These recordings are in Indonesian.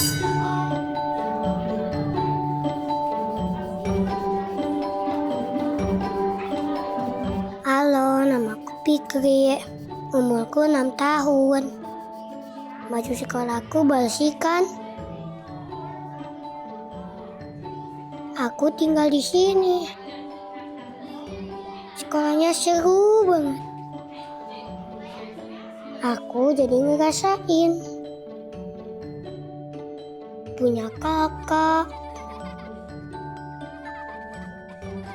Halo, namaku Fikri. Umurku 6 tahun. Baju sekolahku bersih kan? Aku tinggal di sini. Sekolahnya seru banget. Aku jadi ngerasain punya kakak,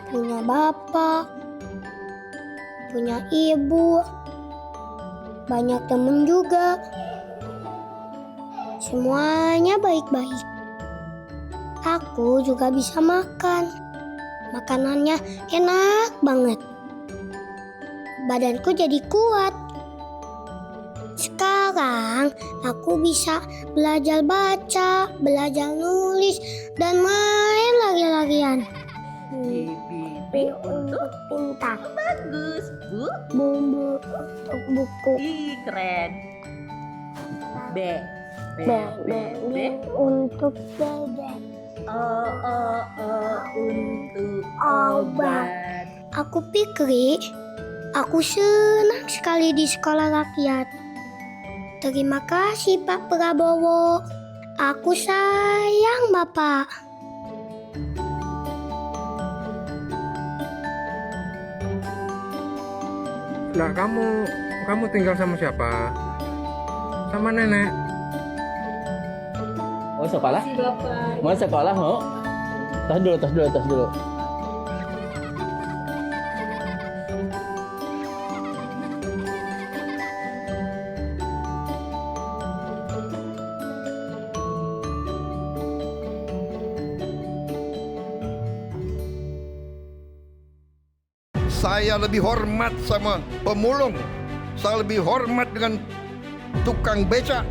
punya bapak, punya ibu, banyak temen juga. Semuanya baik-baik. Aku juga bisa makan. Makanannya enak banget. Badanku jadi kuat. Sekarang aku bisa belajar baca, belajar nulis, dan main lari-larian. B Untuk pintar. bagus. Bu. Bumbu untuk buku. Ih, keren. B. B untuk bebek. Untuk Obat. Aku Fikri. Aku senang sekali di sekolah rakyat. Terima kasih Pak Prabowo. Aku sayang Bapak. Lah kamu tinggal sama siapa? Sama nenek. Oh sekolah? Mau sekolah mau? Tas dulu. Saya lebih hormat sama pemulung. Saya lebih hormat dengan tukang beca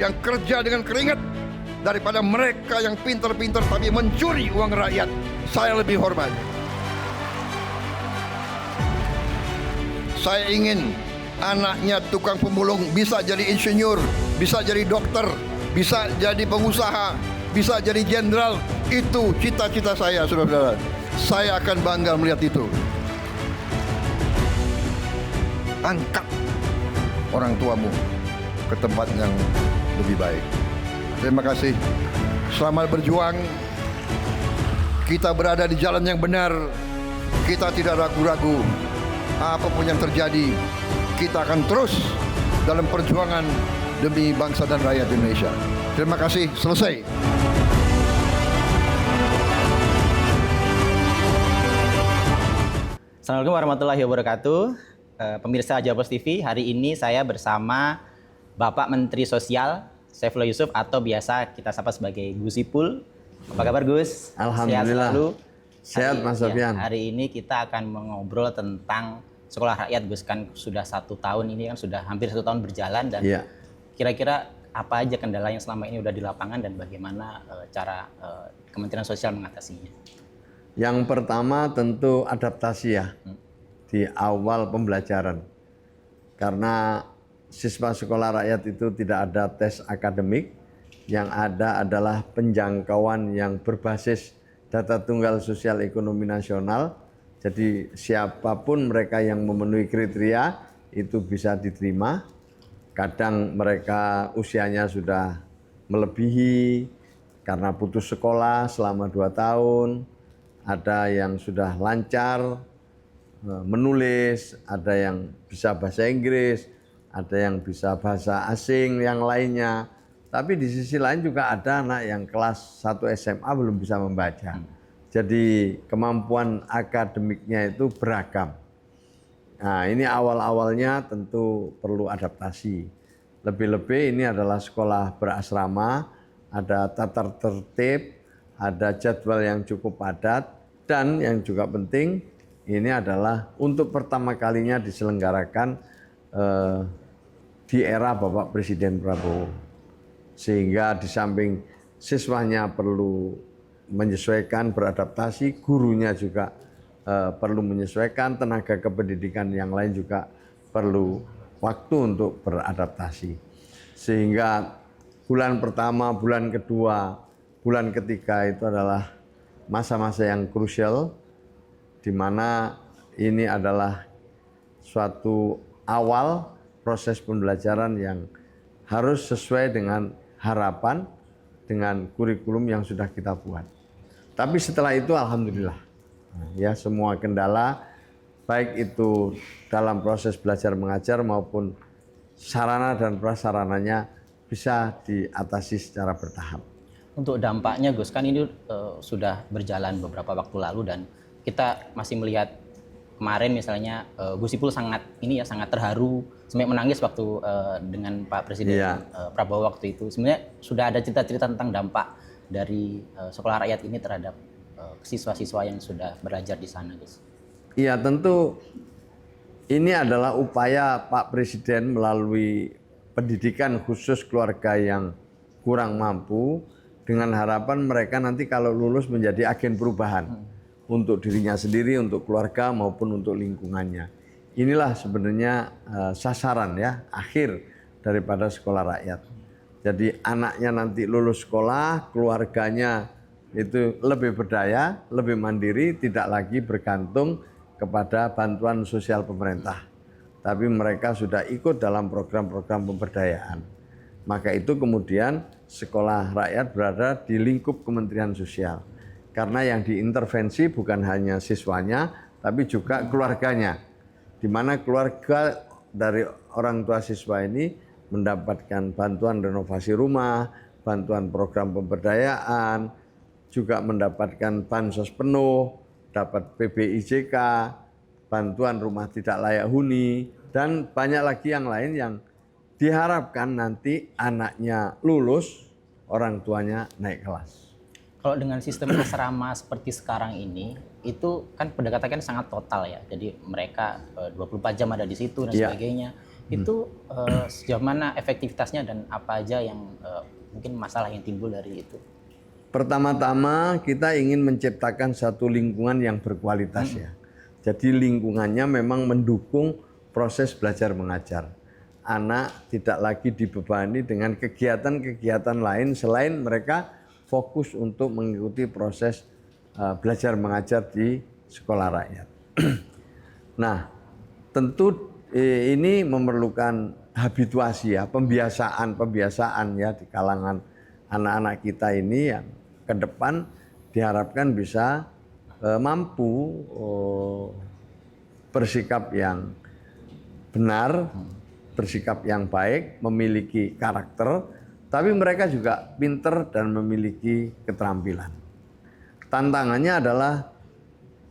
yang kerja dengan keringat daripada mereka yang pintar-pintar tapi mencuri uang rakyat. Saya lebih hormat. Saya ingin anaknya tukang pemulung bisa jadi insinyur, bisa jadi dokter, bisa jadi pengusaha, bisa jadi jenderal. Itu cita-cita saya, saudara-saudara. Saya akan bangga melihat itu. Angkat orang tuamu ke tempat yang lebih baik. Terima kasih. Selamat berjuang. Kita berada di jalan yang benar. Kita tidak ragu-ragu. Apapun yang terjadi, kita akan terus dalam perjuangan demi bangsa dan rakyat Indonesia. Terima kasih. Selesai. Assalamualaikum warahmatullahi wabarakatuh. Pemirsa Jawa Post TV, hari ini saya bersama Bapak Menteri Sosial Saifullah Yusuf atau biasa kita sapa sebagai Gus Ipul. Apa kabar Gus? Alhamdulillah. Sehat Mas Sofyan. Hari ini kita akan mengobrol tentang sekolah rakyat Gus, kan sudah 1 tahun ini kan sudah hampir 1 tahun berjalan dan kira-kira apa aja kendala yang selama ini udah di lapangan dan bagaimana cara Kementerian Sosial mengatasinya? Yang pertama tentu adaptasi ya. Di awal pembelajaran, karena siswa sekolah rakyat itu tidak ada tes akademik, yang ada adalah penjangkauan yang berbasis data tunggal sosial ekonomi nasional. Jadi siapapun mereka yang memenuhi kriteria itu bisa diterima. Kadang mereka usianya sudah melebihi karena putus sekolah selama 2 tahun, ada yang sudah lancar menulis, ada yang bisa bahasa Inggris, ada yang bisa bahasa asing yang lainnya. Tapi di sisi lain juga ada anak yang kelas 1 SMA belum bisa membaca. Jadi kemampuan akademiknya itu beragam. Nah, ini awal-awalnya tentu perlu adaptasi. Lebih-lebih ini adalah sekolah berasrama, ada tata tertib, ada jadwal yang cukup padat, dan yang juga penting ini adalah untuk pertama kalinya diselenggarakan di era Bapak Presiden Prabowo. Sehingga di samping siswanya perlu menyesuaikan, beradaptasi, gurunya juga perlu menyesuaikan, tenaga kependidikan yang lain juga perlu waktu untuk beradaptasi. Sehingga bulan pertama, bulan kedua, bulan ketiga itu adalah masa-masa yang krusial, di mana ini adalah suatu awal proses pembelajaran yang harus sesuai dengan harapan, dengan kurikulum yang sudah kita buat. Tapi setelah itu alhamdulillah, ya semua kendala, baik itu dalam proses belajar mengajar maupun sarana dan prasarananya bisa diatasi secara bertahap. Untuk dampaknya Gus, kan ini sudah berjalan beberapa waktu lalu dan kita masih melihat kemarin misalnya Gus Ipul sangat terharu sampai menangis waktu dengan Pak Presiden Prabowo waktu itu. Sebenarnya sudah ada cerita-cerita tentang dampak dari sekolah rakyat ini terhadap siswa-siswa yang sudah belajar di sana, Gus. Iya, tentu ini adalah upaya Pak Presiden melalui pendidikan khusus keluarga yang kurang mampu, dengan harapan mereka nanti kalau lulus menjadi agen perubahan untuk dirinya sendiri, untuk keluarga maupun untuk lingkungannya. Inilah sebenarnya sasaran ya akhir daripada sekolah rakyat. Jadi anaknya nanti lulus sekolah, keluarganya itu lebih berdaya, lebih mandiri, tidak lagi bergantung kepada bantuan sosial pemerintah. Tapi mereka sudah ikut dalam program-program pemberdayaan. Maka itu kemudian sekolah rakyat berada di lingkup Kementerian Sosial. Karena yang diintervensi bukan hanya siswanya, tapi juga keluarganya. Di mana keluarga dari orang tua siswa ini mendapatkan bantuan renovasi rumah, bantuan program pemberdayaan, juga mendapatkan bansos penuh, dapat PBIJK, bantuan rumah tidak layak huni, dan banyak lagi yang lain yang diharapkan nanti anaknya lulus, orang tuanya naik kelas. Kalau dengan sistem asrama seperti sekarang ini, itu kan pendekatannya sangat total ya. Jadi mereka 24 jam ada di situ dan sebagainya. Itu sejauh mana efektivitasnya dan apa aja yang mungkin masalah yang timbul dari itu? Pertama-tama kita ingin menciptakan satu lingkungan yang berkualitas ya. Jadi lingkungannya memang mendukung proses belajar mengajar. Anak tidak lagi dibebani dengan kegiatan-kegiatan lain selain mereka fokus untuk mengikuti proses belajar mengajar di sekolah rakyat. Nah, tentu ini memerlukan habituasi ya, pembiasaan ya di kalangan anak-anak kita ini yang ke depan diharapkan bisa mampu bersikap yang benar, bersikap yang baik, memiliki karakter, tapi mereka juga pinter dan memiliki keterampilan. Tantangannya adalah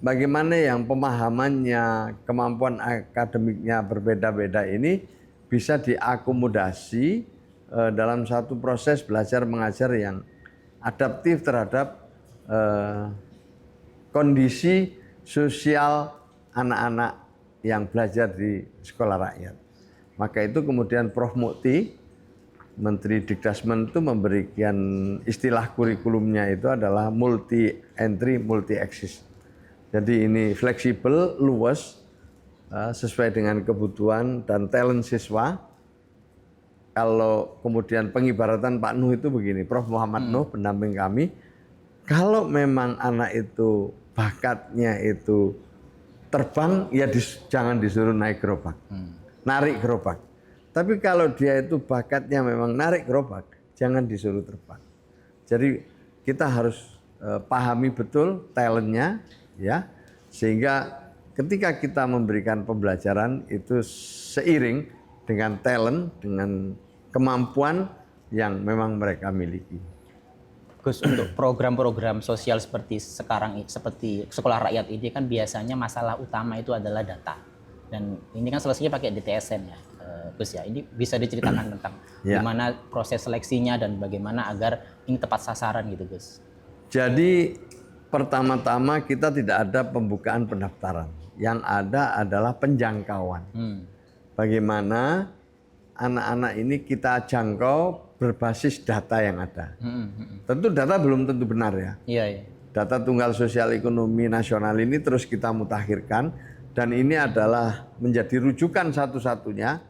bagaimana yang pemahamannya, kemampuan akademiknya berbeda-beda ini bisa diakomodasi dalam satu proses belajar mengajar yang adaptif terhadap kondisi sosial anak-anak yang belajar di sekolah rakyat. Maka itu kemudian Prof. Mukti, Menteri Dikdasmen itu memberikan istilah kurikulumnya itu adalah multi entry, multi exit. Jadi ini fleksibel, luas, sesuai dengan kebutuhan dan talent siswa. Kalau kemudian pengibaratan Pak Nuh itu begini, Prof. Muhammad Nuh pendamping kami, kalau memang anak itu bakatnya itu terbang, ya jangan disuruh naik gerobak, narik gerobak. Tapi kalau dia itu bakatnya memang narik gerobak, jangan disuruh terbang. Jadi kita harus pahami betul talentnya, ya, sehingga ketika kita memberikan pembelajaran itu seiring dengan talent, dengan kemampuan yang memang mereka miliki. Gus, untuk program-program sosial seperti sekarang, seperti sekolah rakyat ini kan biasanya masalah utama itu adalah data. Dan ini kan selesainya pakai DTSN ya, Gus ya. Ini bisa diceritakan tentang gimana proses seleksinya dan bagaimana agar ini tepat sasaran gitu, Gus. Jadi pertama-tama kita tidak ada pembukaan pendaftaran. Yang ada adalah penjangkauan. Bagaimana anak-anak ini kita jangkau berbasis data yang ada. Tentu data belum tentu benar ya. Iya. Data tunggal sosial ekonomi nasional ini terus kita mutakhirkan dan ini adalah menjadi rujukan satu-satunya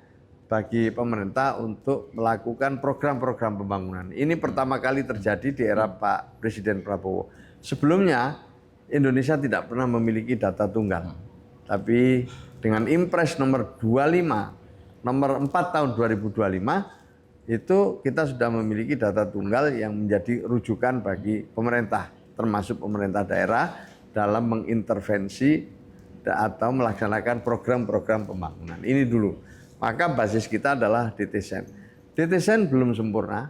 bagi pemerintah untuk melakukan program-program pembangunan. Ini pertama kali terjadi di era Pak Presiden Prabowo. Sebelumnya Indonesia tidak pernah memiliki data tunggal. Tapi dengan Impres nomor 25, nomor 4 tahun 2025, itu kita sudah memiliki data tunggal yang menjadi rujukan bagi pemerintah, termasuk pemerintah daerah dalam mengintervensi atau melaksanakan program-program pembangunan. Ini dulu. Maka basis kita adalah DTSEN. DTSEN belum sempurna,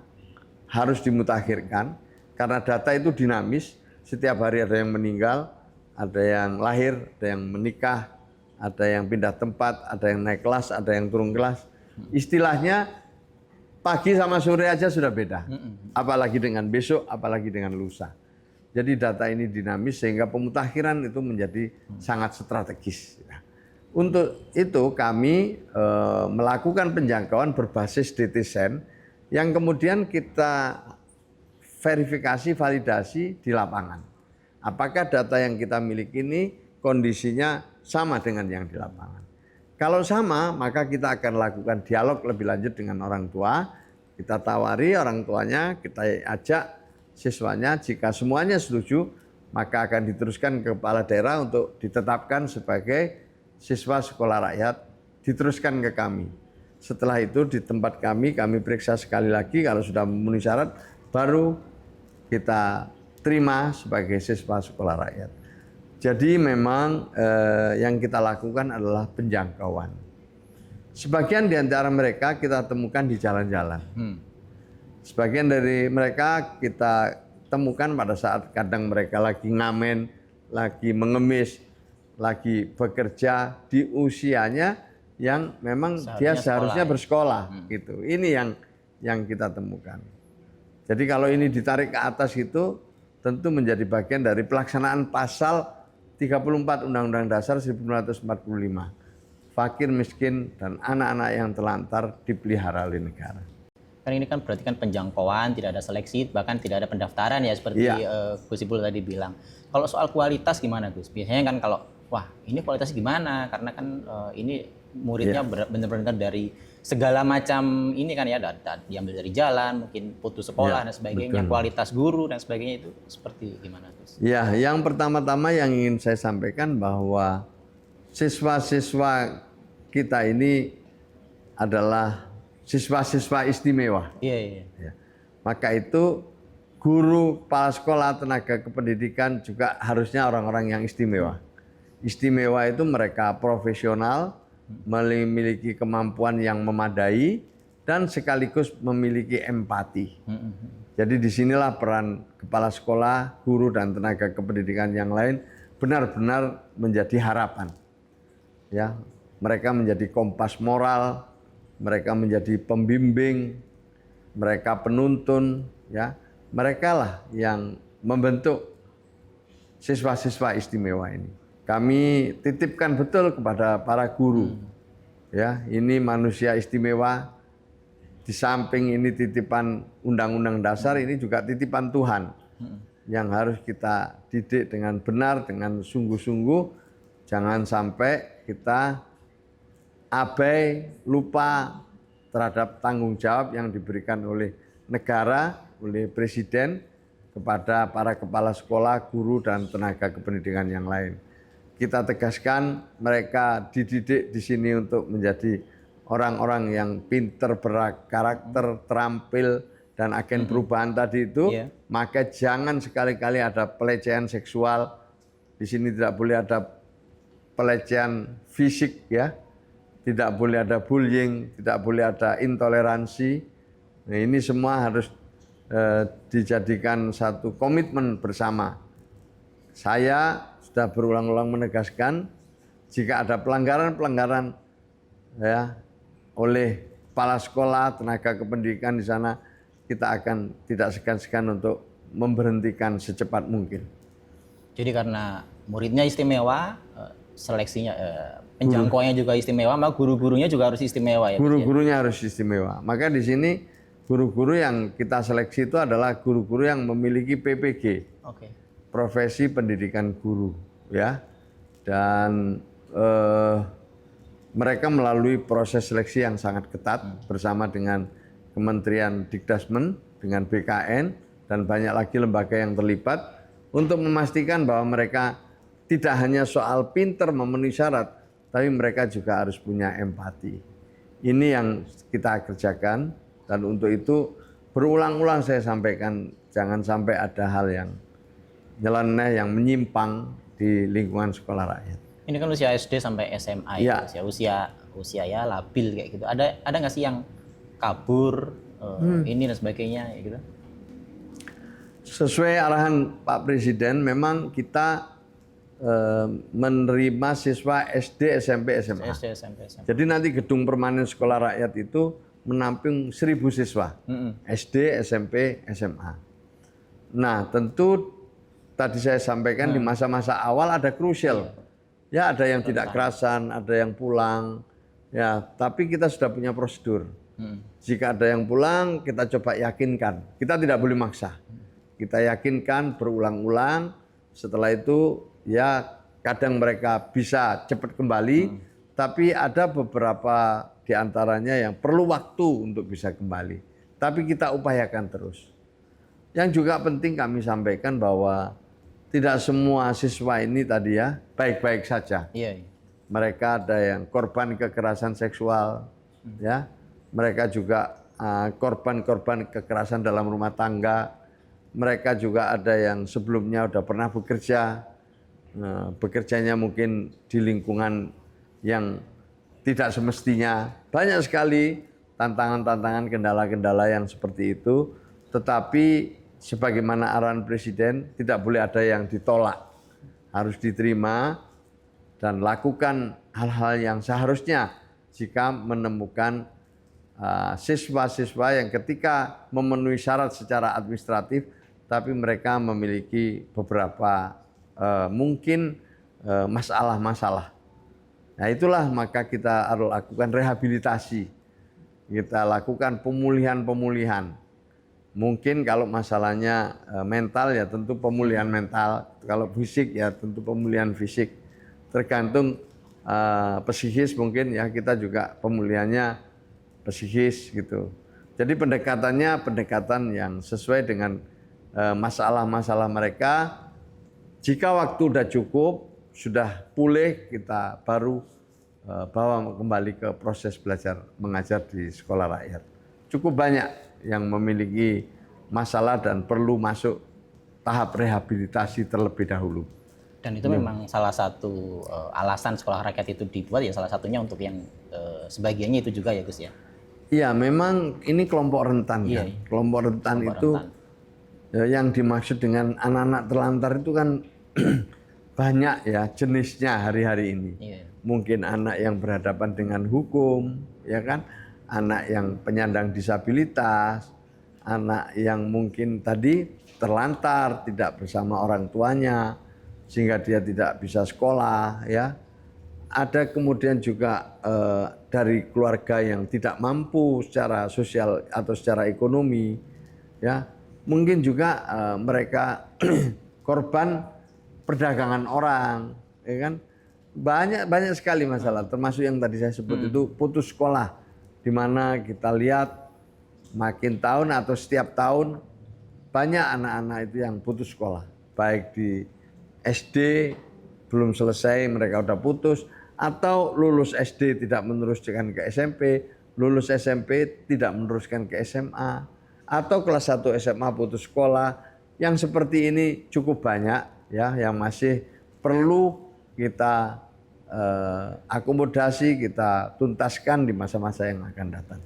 harus dimutakhirkan karena data itu dinamis. Setiap hari ada yang meninggal, ada yang lahir, ada yang menikah, ada yang pindah tempat, ada yang naik kelas, ada yang turun kelas. Istilahnya pagi sama sore aja sudah beda. Apalagi dengan besok, apalagi dengan lusa. Jadi data ini dinamis sehingga pemutakhiran itu menjadi sangat strategis. Untuk itu kami melakukan penjangkauan berbasis DTSEN yang kemudian kita verifikasi, validasi di lapangan. Apakah data yang kita miliki ini kondisinya sama dengan yang di lapangan. Kalau sama, maka kita akan lakukan dialog lebih lanjut dengan orang tua. Kita tawari orang tuanya, kita ajak siswanya, jika semuanya setuju, maka akan diteruskan ke kepala daerah untuk ditetapkan sebagai siswa sekolah rakyat, diteruskan ke kami. Setelah itu di tempat kami periksa sekali lagi, kalau sudah memenuhi syarat, baru kita terima sebagai siswa sekolah rakyat. Jadi memang yang kita lakukan adalah penjangkauan. Sebagian di antara mereka kita temukan di jalan-jalan. Sebagian dari mereka kita temukan pada saat kadang mereka lagi ngamen, lagi mengemis, lagi bekerja di usianya yang memang dia seharusnya bersekolah gitu. Ini yang kita temukan. Jadi kalau ini ditarik ke atas itu tentu menjadi bagian dari pelaksanaan pasal 34 Undang-Undang Dasar 1945. Fakir, miskin, dan anak-anak yang telantar dipelihara oleh negara. Kan ini kan berarti kan penjangkauan, tidak ada seleksi, bahkan tidak ada pendaftaran ya seperti Gus Ipul tadi bilang. Kalau soal kualitas gimana Gus? Biasanya kan kalau wah ini kualitasnya gimana? Karena kan ini muridnya benar-benar dari segala macam ini kan ya, diambil dari jalan, mungkin putus sekolah dan sebagainya, betul. Kualitas guru dan sebagainya itu seperti gimana Gus? Ya, yang pertama-tama yang ingin saya sampaikan bahwa siswa-siswa kita ini adalah siswa-siswa istimewa. Iya. Ya. Maka itu guru, kepala sekolah, tenaga kependidikan juga harusnya orang-orang yang istimewa. Istimewa itu mereka profesional, memiliki kemampuan yang memadai, dan sekaligus memiliki empati. Jadi disinilah peran kepala sekolah, guru, dan tenaga kependidikan yang lain benar-benar menjadi harapan. Ya, mereka menjadi kompas moral, mereka menjadi pembimbing, mereka penuntun, ya. Mereka lah yang membentuk siswa-siswa istimewa ini. Kami titipkan betul kepada para guru. Ya, ini manusia istimewa. Di samping ini titipan Undang-Undang Dasar, ini juga titipan Tuhan. Yang harus kita didik dengan benar, dengan sungguh-sungguh. Jangan sampai kita abai, lupa terhadap tanggung jawab yang diberikan oleh negara, oleh presiden kepada para kepala sekolah, guru, dan tenaga kependidikan yang lain. Kita tegaskan mereka dididik di sini untuk menjadi orang-orang yang pinter, berkarakter, terampil, dan agen perubahan tadi itu. Maka jangan sekali-kali ada pelecehan seksual. Di sini tidak boleh ada pelecehan fisik, ya. Tidak boleh ada bullying, tidak boleh ada intoleransi. Nah, ini semua harus dijadikan satu komitmen bersama. Saya sudah berulang-ulang menegaskan jika ada pelanggaran-pelanggaran ya oleh kepala sekolah, tenaga kependidikan di sana, kita akan tidak segan-segan untuk memberhentikan secepat mungkin. Jadi karena muridnya istimewa, seleksinya penjangkauannya juga istimewa, maka guru-gurunya juga harus istimewa ya. Guru-gurunya harus istimewa. Maka di sini guru-guru yang kita seleksi itu adalah guru-guru yang memiliki PPG. Profesi pendidikan guru, ya. Dan mereka melalui proses seleksi yang sangat ketat bersama dengan Kementerian Dikdasmen, dengan BKN, dan banyak lagi lembaga yang terlibat untuk memastikan bahwa mereka tidak hanya soal pinter memenuhi syarat, tapi mereka juga harus punya empati. Ini yang kita kerjakan, dan untuk itu berulang-ulang saya sampaikan, jangan sampai ada hal yang nyeleneh, yang menyimpang di lingkungan sekolah rakyat. Ini kan usia SD sampai SMA Ya. ya, usia ya labil kayak gitu. Ada nggak sih yang kabur ini dan sebagainya kayak gitu? Sesuai arahan Pak Presiden, memang kita menerima siswa SD, SMP, SMA. SD, SMP, SMA. Jadi nanti gedung permanen sekolah rakyat itu menampung 1.000 siswa, SD, SMP, SMA. Nah, tentu tadi saya sampaikan di masa-masa awal ada krusial. Ya, ada yang tidak kerasan, ada yang pulang. Ya, tapi kita sudah punya prosedur. Jika ada yang pulang, kita coba yakinkan. Kita tidak boleh maksa. Kita yakinkan berulang-ulang. Setelah itu, ya kadang mereka bisa cepat kembali, tapi ada beberapa di antaranya yang perlu waktu untuk bisa kembali. Tapi kita upayakan terus. Yang juga penting kami sampaikan bahwa tidak semua siswa ini tadi ya baik-baik saja. Iya. Mereka ada yang korban kekerasan seksual, ya. Mereka juga korban-korban kekerasan dalam rumah tangga. Mereka juga ada yang sebelumnya udah pernah bekerja, bekerjanya mungkin di lingkungan yang tidak semestinya. Banyak sekali tantangan-tantangan, kendala-kendala yang seperti itu. Tetapi sebagaimana arahan Presiden, tidak boleh ada yang ditolak. Harus diterima dan lakukan hal-hal yang seharusnya jika menemukan siswa-siswa yang ketika memenuhi syarat secara administratif, tapi mereka memiliki beberapa mungkin masalah-masalah. Nah itulah maka kita harus lakukan rehabilitasi. Kita lakukan pemulihan-pemulihan. Mungkin kalau masalahnya mental ya tentu pemulihan mental. Kalau fisik ya tentu pemulihan fisik. Tergantung psikis mungkin ya kita juga pemulihannya psikis gitu. Jadi pendekatannya pendekatan yang sesuai dengan masalah-masalah mereka. Jika waktu sudah cukup, sudah pulih, kita baru bawa kembali ke proses belajar mengajar di sekolah rakyat. Cukup banyak yang memiliki masalah dan perlu masuk tahap rehabilitasi terlebih dahulu. Dan itu memang salah satu alasan sekolah rakyat itu dibuat ya, salah satunya untuk yang sebagiannya itu juga ya Gus ya. Iya, memang ini kelompok rentan kan. Iya. Kelompok rentan itu yang dimaksud dengan anak-anak terlantar itu kan banyak ya jenisnya hari-hari ini. Iya. Mungkin anak yang berhadapan dengan hukum, ya kan? Anak yang penyandang disabilitas, anak yang mungkin tadi terlantar, tidak bersama orang tuanya, sehingga dia tidak bisa sekolah, ya. Ada kemudian juga dari keluarga yang tidak mampu secara sosial atau secara ekonomi, ya. Mungkin juga mereka korban perdagangan orang, ya kan? Banyak sekali masalah, termasuk yang tadi saya sebut itu putus sekolah, di mana kita lihat makin tahun atau setiap tahun banyak anak-anak itu yang putus sekolah, baik di SD belum selesai mereka udah putus, atau lulus SD tidak meneruskan ke SMP, lulus SMP tidak meneruskan ke SMA, atau kelas 1 SMA putus sekolah. Yang seperti ini cukup banyak ya, yang masih perlu kita akomodasi, kita tuntaskan di masa-masa yang akan datang.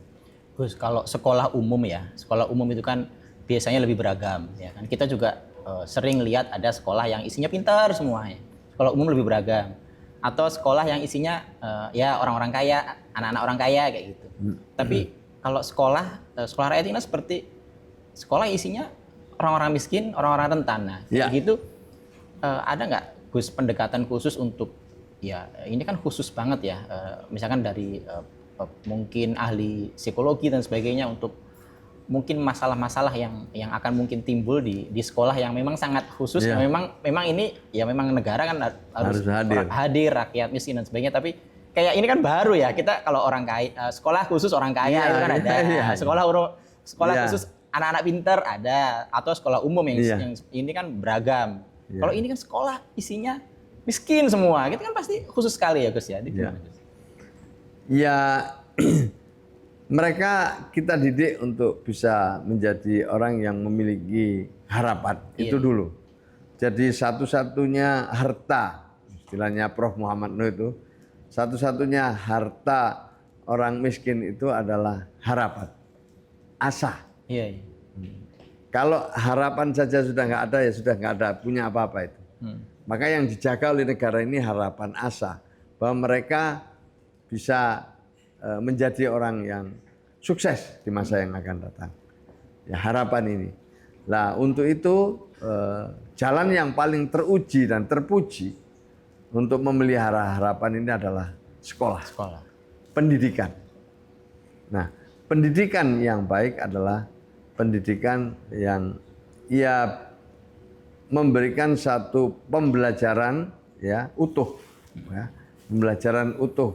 Gus, kalau sekolah umum ya, sekolah umum itu kan biasanya lebih beragam ya kan. Kita juga sering lihat ada sekolah yang isinya pintar semuanya. Sekolah umum lebih beragam. Atau sekolah yang isinya ya orang-orang kaya, anak-anak orang kaya kayak gitu. Tapi kalau sekolah rakyat ini seperti sekolah isinya orang-orang miskin, orang-orang rentan. Nah, kayak gitu ada nggak Gus pendekatan khusus untuk ya ini kan khusus banget ya, misalkan dari mungkin ahli psikologi dan sebagainya untuk mungkin masalah-masalah yang akan mungkin timbul di sekolah yang memang sangat khusus, memang ini ya memang negara kan harus hadir rakyat miskin dan sebagainya, tapi kayak ini kan baru ya, kita kalau orang kaya, sekolah khusus orang kaya Iya, itu kan iya, ada, iya. sekolah Iya. khusus anak-anak pinter ada, atau sekolah umum Iya. yang ini kan beragam. Iya. Kalau ini kan sekolah isinya miskin semua, gitu kan pasti khusus sekali ya Gus ya. Itu Iya. gimana, Gus? Ya, mereka kita didik untuk bisa menjadi orang yang memiliki harapan. Iya. Itu dulu. Jadi satu-satunya harta, istilahnya Prof. Muhammad Nuh itu, satu-satunya harta orang miskin itu adalah harapan, asa. Iya, iya. Kalau harapan saja sudah nggak ada, ya sudah nggak ada punya apa-apa itu. Maka yang dijaga oleh negara ini harapan, asa, bahwa mereka bisa menjadi orang yang sukses di masa yang akan datang. Ya, harapan ini. Nah, untuk itu jalan yang paling teruji dan terpuji untuk memelihara harapan ini adalah sekolah, Sekolah. pendidikan. Nah, pendidikan yang baik adalah pendidikan yang ia memberikan satu pembelajaran ya utuh, ya, pembelajaran utuh.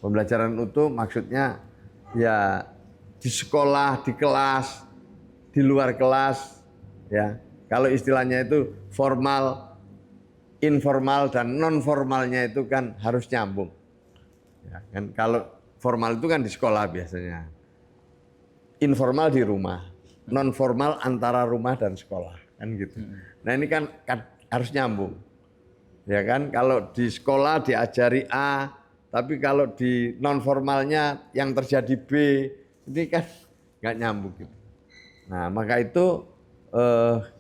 Pembelajaran utuh maksudnya ya di sekolah, di kelas, di luar kelas, ya. Kalau istilahnya itu formal, informal dan non formalnya itu kan harus nyambung. Ya, kan kalau formal itu kan di sekolah biasanya, informal di rumah, non formal antara rumah dan sekolah, kan gitu. Nah ini kan harus nyambung, ya kan? Kalau di sekolah diajari A, tapi kalau di non formalnya yang terjadi B, ini kan nggak nyambung gitu. Nah maka itu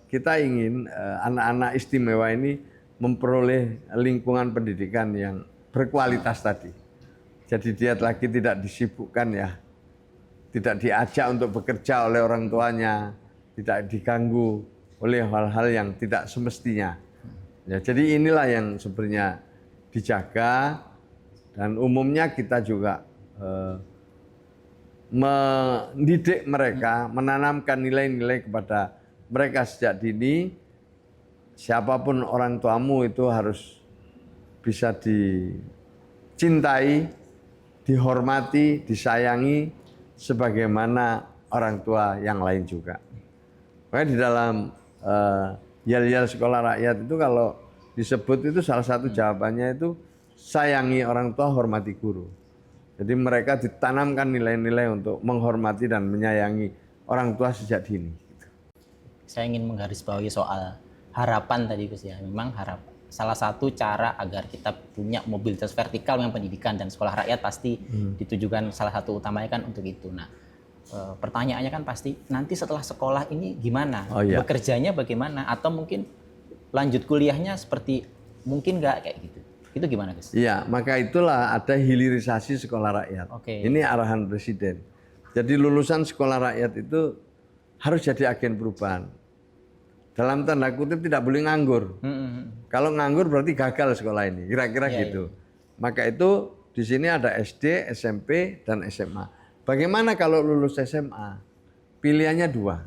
kita ingin anak-anak istimewa ini memperoleh lingkungan pendidikan yang berkualitas tadi. Jadi dia lagi tidak disibukkan ya, tidak diajak untuk bekerja oleh orang tuanya, tidak diganggu oleh hal-hal yang tidak semestinya. Ya, jadi inilah yang sebenarnya dijaga, dan umumnya kita juga mendidik mereka, menanamkan nilai-nilai kepada mereka sejak dini. Siapapun orang tuamu itu harus bisa dicintai, dihormati, disayangi sebagaimana orang tua yang lain juga. Makanya di dalam yel-yel sekolah rakyat itu kalau disebut itu salah satu jawabannya itu sayangi orang tua, hormati guru. Jadi mereka ditanamkan nilai-nilai untuk menghormati dan menyayangi orang tua sejak dini. Saya ingin menggarisbawahi soal harapan tadi Gus ya. Memang salah satu cara agar kita punya mobilitas vertikal yang pendidikan dan sekolah rakyat pasti ditujukan salah satu utamanya kan untuk itu. Nah, pertanyaannya kan pasti nanti setelah sekolah ini gimana? Oh, iya. Bekerjanya bagaimana? Atau mungkin lanjut kuliahnya seperti mungkin nggak kayak gitu? Itu gimana Gus? Iya, maka itulah ada hilirisasi sekolah rakyat. Oke. Ini arahan Presiden. Jadi lulusan sekolah rakyat itu harus jadi agen perubahan. Dalam tanda kutip tidak boleh nganggur. Kalau nganggur berarti gagal sekolah ini, kira-kira Iya, gitu. Maka itu di sini ada SD, SMP, dan SMA. Bagaimana kalau lulus SMA? Pilihannya dua.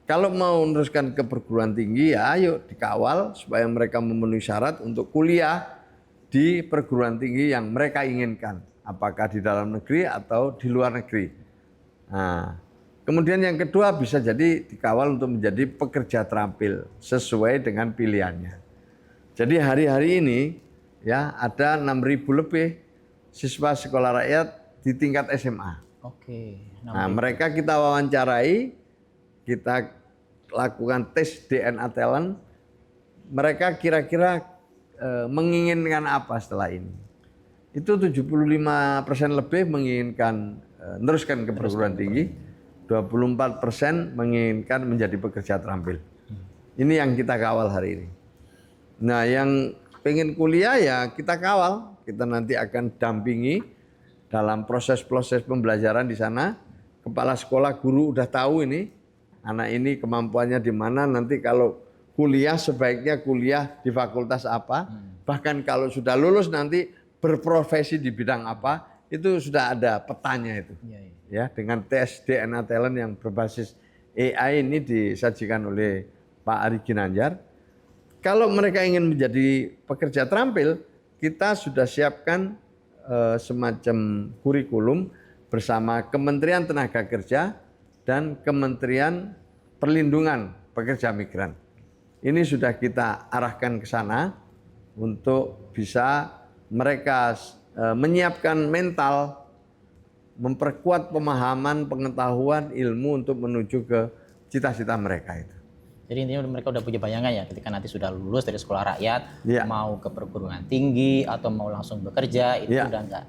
Kalau mau meneruskan ke perguruan tinggi, ya ayo dikawal supaya mereka memenuhi syarat untuk kuliah di perguruan tinggi yang mereka inginkan. Apakah di dalam negeri atau di luar negeri. Nah, kemudian yang kedua bisa jadi dikawal untuk menjadi pekerja terampil sesuai dengan pilihannya. Jadi hari-hari ini ya ada 6.000 lebih siswa sekolah rakyat di tingkat SMA. Oke. Nah, mereka kita wawancarai, kita lakukan tes DNA talent. Mereka kira-kira menginginkan apa setelah ini? Itu 75% lebih menginginkan meneruskan ke perguruan tinggi. 24% menginginkan menjadi pekerja terampil. Ini yang kita kawal hari ini. Nah, yang pengen kuliah ya kita kawal. Kita nanti akan dampingi dalam proses-proses pembelajaran di sana. Kepala sekolah, guru udah tahu ini anak ini kemampuannya di mana. Nanti kalau kuliah sebaiknya kuliah di fakultas apa. Bahkan kalau sudah lulus nanti berprofesi di bidang apa. Itu sudah ada petanya itu. Ya, dengan tes DNA talent yang berbasis AI ini disajikan oleh Pak Ari Ginanjar. Kalau mereka ingin menjadi pekerja terampil, kita sudah siapkan semacam kurikulum bersama Kementerian Tenaga Kerja dan Kementerian Perlindungan Pekerja Migran. Ini sudah kita arahkan ke sana untuk bisa mereka menyiapkan mental, memperkuat pemahaman, pengetahuan, ilmu untuk menuju ke cita-cita mereka itu. Jadi intinya mereka udah punya bayangan ya ketika nanti sudah lulus dari sekolah rakyat, Ya. mau ke perguruan tinggi atau mau langsung bekerja, itu Ya. udah nggak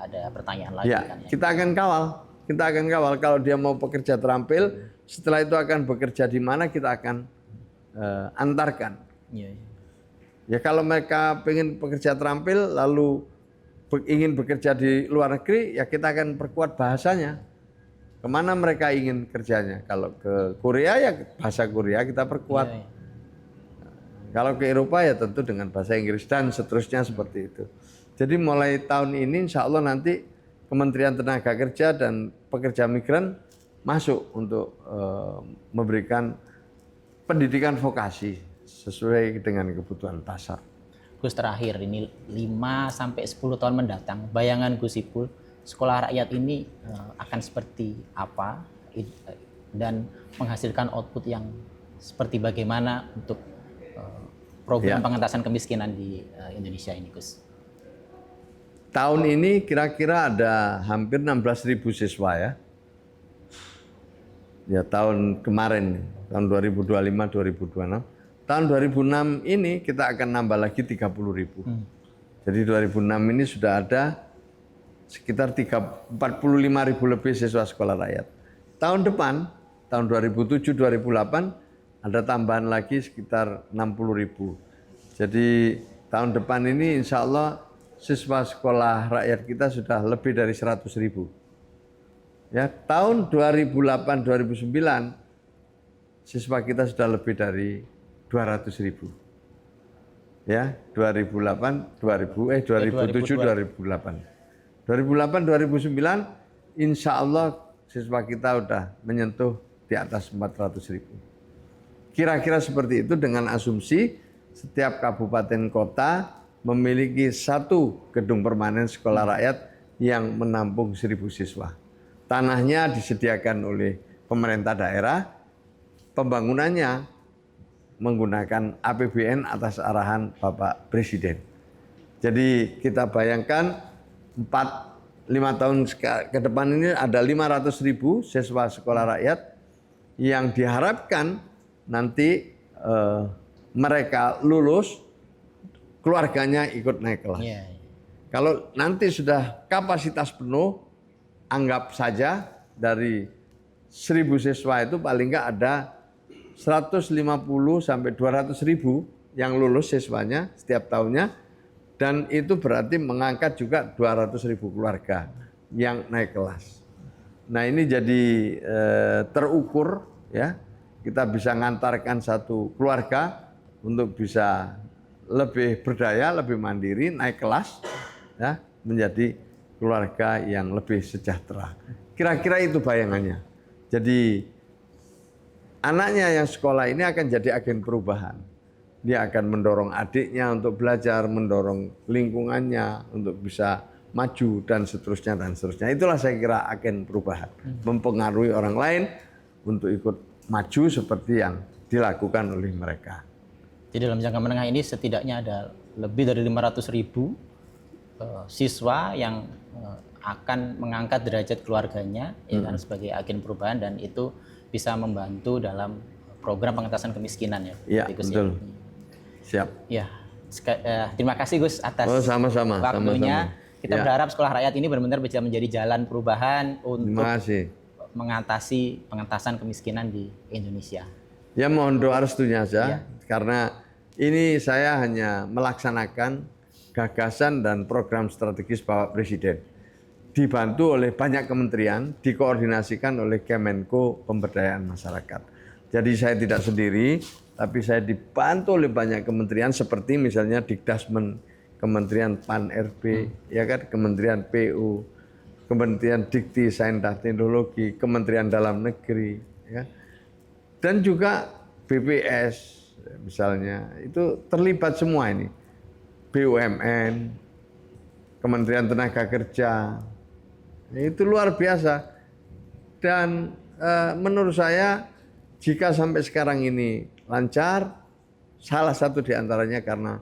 ada pertanyaan lagi Ya, kan ya. kita akan kawal. Kita akan kawal kalau dia mau pekerja terampil, setelah itu akan bekerja di mana kita akan antarkan. Iya, iya. Ya kalau mereka pengen pekerja terampil lalu ingin bekerja di luar negeri, ya kita akan perkuat bahasanya. Kemana mereka ingin kerjanya? Kalau ke Korea ya bahasa Korea kita perkuat. Iya, iya. Kalau ke Eropa ya tentu dengan bahasa Inggris dan seterusnya seperti itu. Jadi mulai tahun ini insya Allah nanti Kementerian Tenaga Kerja dan Pekerja Migran masuk untuk memberikan pendidikan vokasi sesuai dengan kebutuhan pasar. Gus, terakhir ini 5-10 tahun mendatang, bayangan Gus Ipul, sekolah rakyat ini akan seperti apa dan menghasilkan output yang seperti bagaimana untuk program pengentasan kemiskinan di Indonesia ini, Gus? Tahun ini kira-kira ada hampir 16.000 siswa ya. Ya tahun kemarin, tahun 2025-2026. Tahun 2006 ini kita akan nambah lagi 30.000. Jadi 2006 ini sudah ada sekitar 45.000 lebih siswa sekolah rakyat. Tahun depan, tahun 2007-2008 ada tambahan lagi sekitar 60.000. Jadi tahun depan ini insya Allah siswa sekolah rakyat kita sudah lebih dari 100.000. Ya, tahun 2008-2009 siswa kita sudah lebih dari 200.000. Ya, 2007-2008. 2008-2009 insya Allah siswa kita sudah menyentuh di atas 400.000. Kira-kira seperti itu dengan asumsi setiap kabupaten kota memiliki satu gedung permanen sekolah rakyat yang menampung 1.000 siswa. Tanahnya disediakan oleh pemerintah daerah, pembangunannya menggunakan APBN atas arahan Bapak Presiden. Jadi kita bayangkan 4-5 tahun ke depan ini ada 500.000 siswa sekolah rakyat yang diharapkan nanti mereka lulus, keluarganya ikut naik kelas. Iya, iya. Kalau nanti sudah kapasitas penuh, anggap saja dari 1.000 siswa itu paling enggak ada 150 sampai 200.000 yang lulus siswanya setiap tahunnya, dan itu berarti mengangkat juga 200.000 keluarga yang naik kelas. Nah ini jadi terukur ya, kita bisa ngantarkan satu keluarga untuk bisa lebih berdaya, lebih mandiri, naik kelas ya, menjadi keluarga yang lebih sejahtera. Kira-kira itu bayangannya. Jadi anaknya yang sekolah ini akan jadi agen perubahan. Dia akan mendorong adiknya untuk belajar, mendorong lingkungannya untuk bisa maju dan seterusnya dan seterusnya. Itulah saya kira agen perubahan. Mempengaruhi orang lain untuk ikut maju seperti yang dilakukan oleh mereka. Jadi dalam jangka menengah ini setidaknya ada lebih dari 500.000 siswa yang akan mengangkat derajat keluarganya ya kan, sebagai agen perubahan, dan itu bisa membantu dalam program pengentasan kemiskinan ya. Iya, Gus, betul. Ya. Siap. Ya, terima kasih Gus atas sama-sama, waktunya. sama-sama. Kita Ya. berharap sekolah rakyat ini benar-benar bisa menjadi jalan perubahan untuk Terima kasih. mengatasi pengentasan kemiskinan di Indonesia. Ya mohon doa restunya saja, karena ini saya hanya melaksanakan gagasan dan program strategis Bapak Presiden. Dibantu oleh banyak kementerian, dikoordinasikan oleh Kemenko Pemberdayaan Masyarakat. Jadi saya tidak sendiri, tapi saya dibantu oleh banyak kementerian seperti misalnya Dikdasmen, Kementerian Pan-RB, ya kan, Kementerian PU, Kementerian Dikti Sains dan Teknologi, Kementerian Dalam Negeri, ya. Dan juga BPS misalnya, itu terlibat semua ini. BUMN, Kementerian Tenaga Kerja. Itu luar biasa. Dan menurut saya jika sampai sekarang ini lancar, salah satu diantaranya karena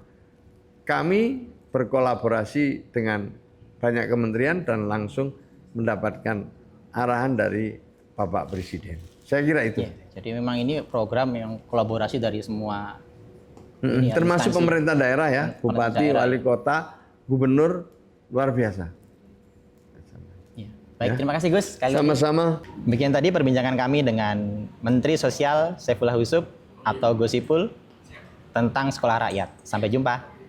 kami berkolaborasi dengan banyak kementerian dan langsung mendapatkan arahan dari Bapak Presiden. Saya kira itu. Ya, jadi memang ini program yang kolaborasi dari semua termasuk instansi. pemerintah daerah ya, Pemerintah bupati, daerah. wali kota, gubernur, luar biasa. Ya. Baik, terima kasih Gus. Sekali lagi. Sama-sama. Demikian tadi perbincangan kami dengan Menteri Sosial Saifullah Yusuf atau Gus Ipul tentang sekolah rakyat. Sampai jumpa.